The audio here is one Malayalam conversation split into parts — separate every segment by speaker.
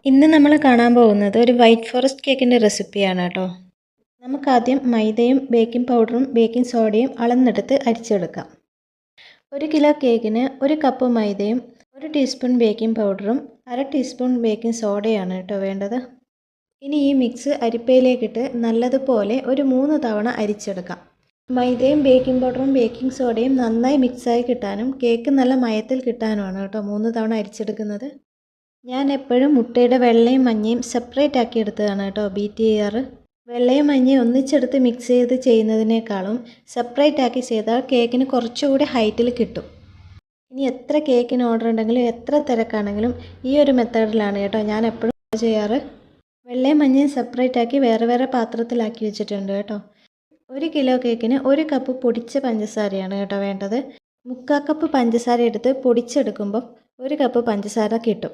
Speaker 1: ഇന്ന് നമ്മൾ കാണാൻ പോകുന്നത് ഒരു വൈറ്റ് ഫോറസ്റ്റ് കേക്കിൻ്റെ റെസിപ്പിയാണ് കേട്ടോ. നമുക്കാദ്യം മൈദയും ബേക്കിംഗ് പൗഡറും ബേക്കിംഗ് സോഡയും അളന്നെടുത്ത് അരിച്ചെടുക്കാം. 1 കിലോ കേക്കിന് 1 കപ്പ് മൈദയും 1 ടീസ്പൂൺ ബേക്കിംഗ് പൗഡറും 1/2 ടീസ്പൂൺ ബേക്കിംഗ് സോഡയാണ് കേട്ടോ വേണ്ടത്. ഇനി ഈ മിക്സ് അരിപ്പയിലേക്കിട്ട് നല്ലതുപോലെ ഒരു 3 തവണ അരിച്ചെടുക്കാം. മൈദയും ബേക്കിംഗ് പൗഡറും ബേക്കിംഗ് സോഡയും നന്നായി മിക്സായി കിട്ടാനും കേക്ക് നല്ല മയത്തിൽ കിട്ടാനുമാണ് കേട്ടോ 3 തവണ അരിച്ചെടുക്കുന്നത്. ഞാൻ എപ്പോഴും മുട്ടയുടെ വെള്ളയും മഞ്ഞയും സെപ്പറേറ്റ് ആക്കി എടുത്തതാണ് കേട്ടോ ബീറ്റ് ചെയ്യാറ്. വെള്ളയും മഞ്ഞയും ഒന്നിച്ചെടുത്ത് മിക്സ് ചെയ്ത് ചെയ്യുന്നതിനേക്കാളും സെപ്പറേറ്റ് ആക്കി ചെയ്താൽ കേക്കിന് കുറച്ചുകൂടി ഹൈറ്റിൽ കിട്ടും. ഇനി എത്ര കേക്കിന് ഓർഡർ ഉണ്ടെങ്കിലും എത്ര തിരക്കാണെങ്കിലും ഈ ഒരു മെത്തേഡിലാണ് കേട്ടോ ഞാൻ എപ്പോഴും ചെയ്യാറ്. വെള്ളയും മഞ്ഞയും സെപ്പറേറ്റ് ആക്കി വേറെ വേറെ പാത്രത്തിലാക്കി വെച്ചിട്ടുണ്ട് കേട്ടോ. 1 കിലോ കേക്കിന് 1 കപ്പ് പൊടിച്ച പഞ്ചസാരയാണ് കേട്ടോ വേണ്ടത്. 3/4 കപ്പ് പഞ്ചസാര എടുത്ത് പൊടിച്ചെടുക്കുമ്പോൾ 1 കപ്പ് പഞ്ചസാര കിട്ടും.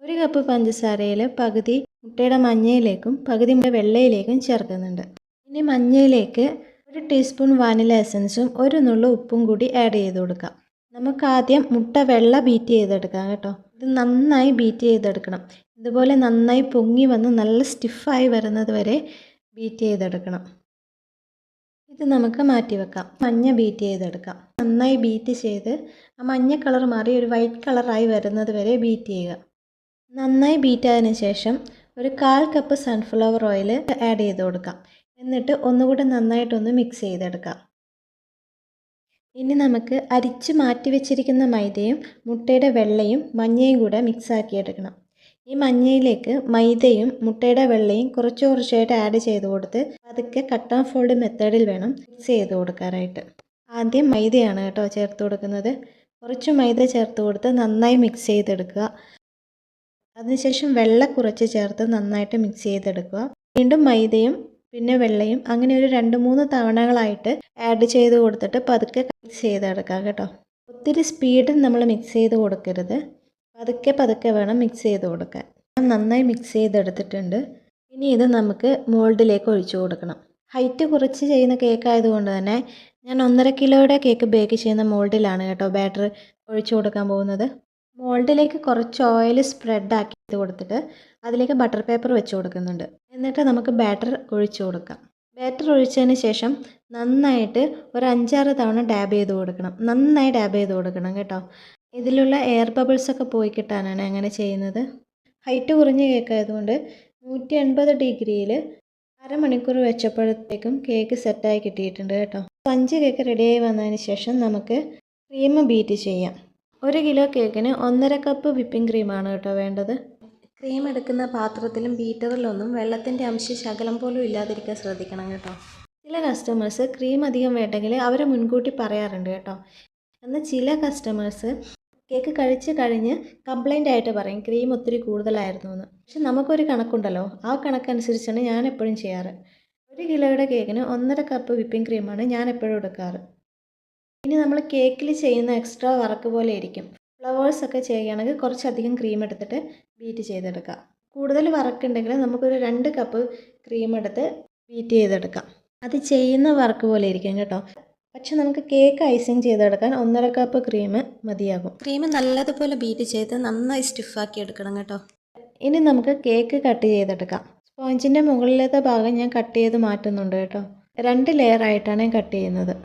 Speaker 1: 1 കപ്പ് പഞ്ചസാരയിൽ പകുതി മുട്ടയുടെ മഞ്ഞയിലേക്കും പകുതി വെള്ളയിലേക്കും ചേർക്കുന്നുണ്ട്. ഇനി മഞ്ഞയിലേക്ക് 1 ടീസ്പൂൺ വാനില എസൻസും 1 നുള്ളു ഉപ്പും കൂടി ആഡ് ചെയ്ത് കൊടുക്കാം. നമുക്കാദ്യം മുട്ട വെള്ള ബീറ്റ് ചെയ്തെടുക്കാം കേട്ടോ. ഇത് നന്നായി ബീറ്റ് ചെയ്തെടുക്കണം. ഇതുപോലെ നന്നായി പൊങ്ങി വന്ന് നല്ല സ്റ്റിഫായി വരുന്നത് വരെ ബീറ്റ് ചെയ്തെടുക്കണം. ഇത് നമുക്ക് മാറ്റി വെക്കാം. മഞ്ഞ ബീറ്റ് ചെയ്തെടുക്കാം. നന്നായി ബീറ്റ് ചെയ്ത് ആ മഞ്ഞ കളർ മാറി ഒരു വൈറ്റ് കളറായി വരുന്നത് വരെ ബീറ്റ് ചെയ്യുക. നന്നായി ബീറ്റ് ആയതിനു ശേഷം ഒരു 1/4 കപ്പ് സൺഫ്ലവർ ഓയിൽ ആഡ് ചെയ്ത് കൊടുക്കാം. എന്നിട്ട് ഒന്നുകൂടെ നന്നായിട്ടൊന്ന് മിക്സ് ചെയ്തെടുക്കാം. ഇനി നമുക്ക് അരിച്ച് മാറ്റി വെച്ചിരിക്കുന്ന മൈദയും മുട്ടയുടെ വെള്ളയും മഞ്ഞയും കൂടെ മിക്സ് ആക്കിയെടുക്കണം. ഈ മഞ്ഞയിലേക്ക് മൈദയും മുട്ടയുടെ വെള്ളയും കുറച്ച് കുറച്ചായിട്ട് ആഡ് ചെയ്ത് കൊടുത്ത് പതുക്കെ കട്ട് ആൻഡ് ഫോൾഡ് മെത്തേഡിൽ വേണം മിക്സ് ചെയ്ത് കൊടുക്കാനായിട്ട്. ആദ്യം മൈദയാണ് കേട്ടോ ചേർത്ത് കൊടുക്കുന്നത്. കുറച്ച് മൈദ ചേർത്ത് കൊടുത്ത് നന്നായി മിക്സ് ചെയ്തെടുക്കുക. അതിനുശേഷം വെള്ളം കുറച്ച് ചേർത്ത് നന്നായിട്ട് മിക്സ് ചെയ്തെടുക്കുക. വീണ്ടും മൈദയും പിന്നെ വെള്ളയും അങ്ങനെ ഒരു 2-3 തവണകളായിട്ട് ആഡ് ചെയ്ത് കൊടുത്തിട്ട് പതുക്കെ മിക്സ് ചെയ്തെടുക്കാം കേട്ടോ. ഒത്തിരി സ്പീഡിൽ നമ്മൾ മിക്സ് ചെയ്ത് കൊടുക്കരുത്. പതുക്കെ പതുക്കെ വേണം മിക്സ് ചെയ്ത് കൊടുക്കാൻ. നന്നായി മിക്സ് ചെയ്തെടുത്തിട്ടുണ്ട്. ഇനി ഇത് നമുക്ക് മോൾഡിലേക്ക് ഒഴിച്ചു കൊടുക്കണം. ഹൈറ്റ് കുറച്ച് ചെയ്യുന്ന കേക്ക് ആയതുകൊണ്ട് തന്നെ ഞാൻ 1.5 കിലോയുടെ കേക്ക് ബേക്ക് ചെയ്യുന്ന മോൾഡിലാണ് കേട്ടോ ബാറ്റർ ഒഴിച്ചു കൊടുക്കാൻ പോകുന്നത്. മോൾഡിലേക്ക് കുറച്ച് ഓയിൽ സ്പ്രെഡ് ആക്കി കൊടുത്തിട്ട് അതിലേക്ക് ബട്ടർ പേപ്പർ വെച്ച് കൊടുക്കുന്നുണ്ട്. എന്നിട്ട് നമുക്ക് ബാറ്റർ ഒഴിച്ചു കൊടുക്കാം. ബാറ്റർ ഒഴിച്ചതിന് ശേഷം നന്നായിട്ട് ഒരു 5-6 തവണ ഡാബ് ചെയ്ത് കൊടുക്കണം. നന്നായി ഡാബ് ചെയ്ത് കൊടുക്കണം കേട്ടോ. ഇതിലുള്ള എയർ ബബിൾസൊക്കെ പോയി കിട്ടാനാണ് അങ്ങനെ ചെയ്യുന്നത്. ഹൈറ്റ് കുറഞ്ഞ കേക്ക് ആയതുകൊണ്ട് 180 ഡിഗ്രിയിൽ അരമണിക്കൂർ വെച്ചപ്പോഴത്തേക്കും കേക്ക് സെറ്റായി കിട്ടിയിട്ടുണ്ട് കേട്ടോ. 5 കേക്ക് റെഡിയായി വന്നതിന് ശേഷം നമുക്ക് ക്രീം ബീറ്റ് ചെയ്യാം. 1 കിലോ കേക്കിന് 1.5 കപ്പ് വിപ്പിംഗ് ക്രീമാണ് കേട്ടോ വേണ്ടത്. ക്രീം എടുക്കുന്ന പാത്രത്തിലും ബീറ്ററിലൊന്നും വെള്ളത്തിൻ്റെ അംശം ശകലം പോലും ഇല്ലാതിരിക്കാൻ ശ്രദ്ധിക്കണം കേട്ടോ. ചില കസ്റ്റമേഴ്സ് ക്രീം അധികം വേണ്ടെങ്കിൽ അവർ മുൻകൂട്ടി പറയാറുണ്ട് കേട്ടോ. എന്നാൽ ചില കസ്റ്റമേഴ്സ് കേക്ക് കഴിച്ച് കഴിഞ്ഞ് കംപ്ലൈൻ്റ് ആയിട്ട് പറയും ക്രീം ഒത്തിരി കൂടുതലായിരുന്നു എന്ന്. പക്ഷെ നമുക്കൊരു കണക്കുണ്ടല്ലോ, ആ കണക്കനുസരിച്ചാണ് ഞാൻ എപ്പോഴും ചെയ്യാറ്. 1 കിലോയുടെ കേക്കിന് 1.5 കപ്പ് വിപ്പിംഗ് ക്രീമാണ് ഞാൻ എപ്പോഴും എടുക്കാറ്. ഇനി നമ്മൾ കേക്കിൽ ചെയ്യുന്ന എക്സ്ട്രാ വർക്ക് പോലെ ഇരിക്കും. ഫ്ലവേഴ്സൊക്കെ ചെയ്യുകയാണെങ്കിൽ കുറച്ചധികം ക്രീം എടുത്തിട്ട് ബീറ്റ് ചെയ്തെടുക്കാം. കൂടുതൽ വർക്ക് ഉണ്ടെങ്കിൽ നമുക്കൊരു 2 കപ്പ് ക്രീം എടുത്ത് ബീറ്റ് ചെയ്തെടുക്കാം. അത് ചെയ്യുന്ന വർക്ക് പോലെ ഇരിക്കും കേട്ടോ. പക്ഷെ നമുക്ക് കേക്ക് ഐസിങ് ചെയ്തെടുക്കാൻ 1.5 കപ്പ് ക്രീം മതിയാകും. ക്രീം നല്ലതുപോലെ ബീറ്റ് ചെയ്ത് നന്നായി സ്റ്റിഫാക്കി എടുക്കണം കേട്ടോ. ഇനി നമുക്ക് കേക്ക് കട്ട് ചെയ്തെടുക്കാം. സ്പോഞ്ചിൻ്റെ മുകളിലത്തെ ഭാഗം ഞാൻ കട്ട് ചെയ്ത് മാറ്റുന്നുണ്ട് കേട്ടോ. 2 ലെയറായിട്ടാണ് ഞാൻ കട്ട് ചെയ്യുന്നത്.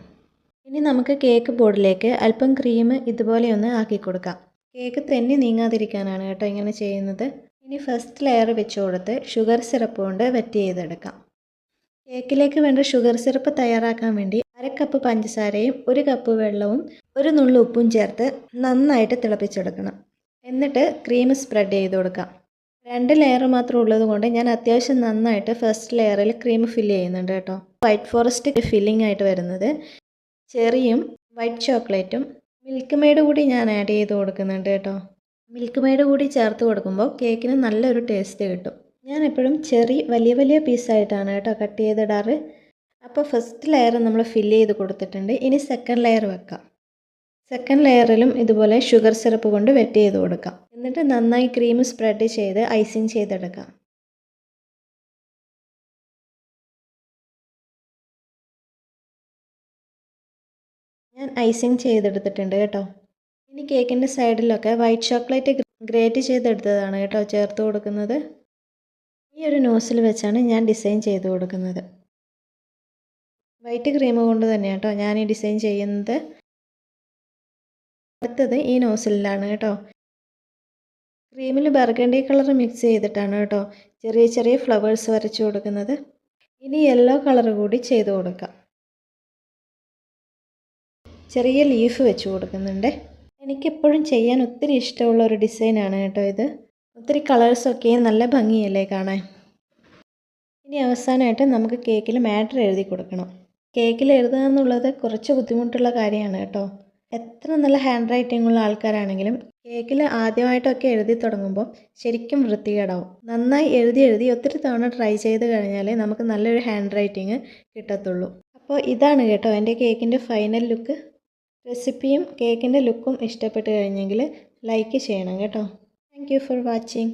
Speaker 1: ഇനി നമുക്ക് കേക്ക് ബോർഡിലേക്ക് അല്പം ക്രീം ഇതുപോലെ ഒന്ന് ആക്കി കൊടുക്കാം. കേക്ക് തെന്നി നീങ്ങാതിരിക്കാനാണ് കേട്ടോ ഇങ്ങനെ ചെയ്യുന്നത്. ഇനി ഫസ്റ്റ് ലെയർ വെച്ച് കൊടുത്ത് ഷുഗർ സിറപ്പ് കൊണ്ട് വെറ്റ് ചെയ്തെടുക്കാം. കേക്കിലേക്ക് വേണ്ട ഷുഗർ സിറപ്പ് തയ്യാറാക്കാൻ വേണ്ടി 1/2 കപ്പ് പഞ്ചസാരയും 1 കപ്പ് വെള്ളവും 1 നുള്ളു ഉപ്പും ചേർത്ത് നന്നായിട്ട് തിളപ്പിച്ചെടുക്കണം. എന്നിട്ട് ക്രീം സ്പ്രെഡ് ചെയ്ത് കൊടുക്കാം. 2 ലെയർ മാത്രം ഉള്ളത് കൊണ്ട് ഞാൻ അത്യാവശ്യം നന്നായിട്ട് ഫസ്റ്റ് ലെയറിൽ ക്രീം ഫില്ല് ചെയ്യുന്നുണ്ട് കേട്ടോ. വൈറ്റ് ഫോറസ്റ്റ് ഫില്ലിംഗ് ആയിട്ട് വരുന്നത് ചെറിയും വൈറ്റ് ചോക്ലേറ്റും മിൽക്ക് മെയ്ഡ് കൂടി ഞാൻ ആഡ് ചെയ്ത് കൊടുക്കുന്നുണ്ട് കേട്ടോ. മിൽക്ക് മെയ്ഡ് കൂടി ചേർത്ത് കൊടുക്കുമ്പോൾ കേക്കിന് നല്ലൊരു ടേസ്റ്റ് കിട്ടും. ഞാൻ എപ്പോഴും ചെറി വലിയ വലിയ പീസായിട്ടാണ് കേട്ടോ കട്ട് ചെയ്തിടാറ്. അപ്പോൾ ഫസ്റ്റ് ലെയർ നമ്മൾ ഫില്ല് ചെയ്ത് കൊടുത്തിട്ടുണ്ട്. ഇനി സെക്കൻഡ് ലെയർ വെക്കാം. സെക്കൻഡ് ലെയറിലും ഇതുപോലെ ഷുഗർ സിറപ്പ് കൊണ്ട് വെറ്റ് ചെയ്ത് കൊടുക്കാം. എന്നിട്ട് നന്നായി ക്രീം സ്പ്രെഡ് ചെയ്ത് ഐസിങ് ചെയ്തെടുക്കാം. ഞാൻ ഐസിങ് ചെയ്തെടുത്തിട്ടുണ്ട് കേട്ടോ. ഇനി കേക്കിൻ്റെ സൈഡിലൊക്കെ വൈറ്റ് ചോക്ലേറ്റ് ഗ്രേറ്റ് ചെയ്തെടുത്തതാണ് കേട്ടോ ചേർത്ത് കൊടുക്കുന്നത്. ഈ ഒരു നോസിൽ വെച്ചാണ് ഞാൻ ഡിസൈൻ ചെയ്ത് കൊടുക്കുന്നത്. വൈറ്റ് ക്രീം കൊണ്ട് തന്നെയാണ് കേട്ടോ ഞാൻ ഈ ഡിസൈൻ ചെയ്യുന്നത്. അടുത്തത് ഈ നോസിലാണ് കേട്ടോ. ക്രീമിൽ ബർഗണ്ടി കളർ മിക്സ് ചെയ്തിട്ടാണ് കേട്ടോ ചെറിയ ചെറിയ ഫ്ലവേഴ്സ് വരച്ചു കൊടുക്കുന്നത്. ഇനി യെല്ലോ കളർ കൂടി ചെയ്ത് കൊടുക്കാം. ചെറിയ ലീഫ് വെച്ച് കൊടുക്കുന്നുണ്ട്. എനിക്കെപ്പോഴും ചെയ്യാൻ ഒത്തിരി ഇഷ്ടമുള്ള ഒരു ഡിസൈനാണ് കേട്ടോ ഇത്. ഒത്തിരി കളേഴ്സൊക്കെ നല്ല ഭംഗിയല്ലേ കാണാൻ. ഇനി അവസാനമായിട്ട് നമുക്ക് കേക്കിൽ മാറ്റർ എഴുതി കൊടുക്കണം. കേക്കിൽ എഴുതുക എന്നുള്ളത് കുറച്ച് ബുദ്ധിമുട്ടുള്ള കാര്യമാണ് കേട്ടോ. എത്ര നല്ല ഹാൻഡ് റൈറ്റിംഗ് ഉള്ള ആൾക്കാരാണെങ്കിലും കേക്കിൽ ആദ്യമായിട്ടൊക്കെ എഴുതി തുടങ്ങുമ്പോൾ ശരിക്കും വൃത്തികേടാവും. നന്നായി എഴുതി ഒത്തിരി തവണ ട്രൈ ചെയ്ത് കഴിഞ്ഞാൽ നമുക്ക് നല്ലൊരു ഹാൻഡ് റൈറ്റിംഗ് കിട്ടത്തുള്ളൂ. അപ്പോൾ ഇതാണ് കേട്ടോ എൻ്റെ കേക്കിൻ്റെ ഫൈനൽ ലുക്ക്. റെസിപ്പിയും കേക്കിൻ്റെ ലുക്കും ഇഷ്ടപ്പെട്ട് കഴിഞ്ഞെങ്കിൽ ലൈക്ക് ചെയ്യണം കേട്ടോ. Thank you for watching.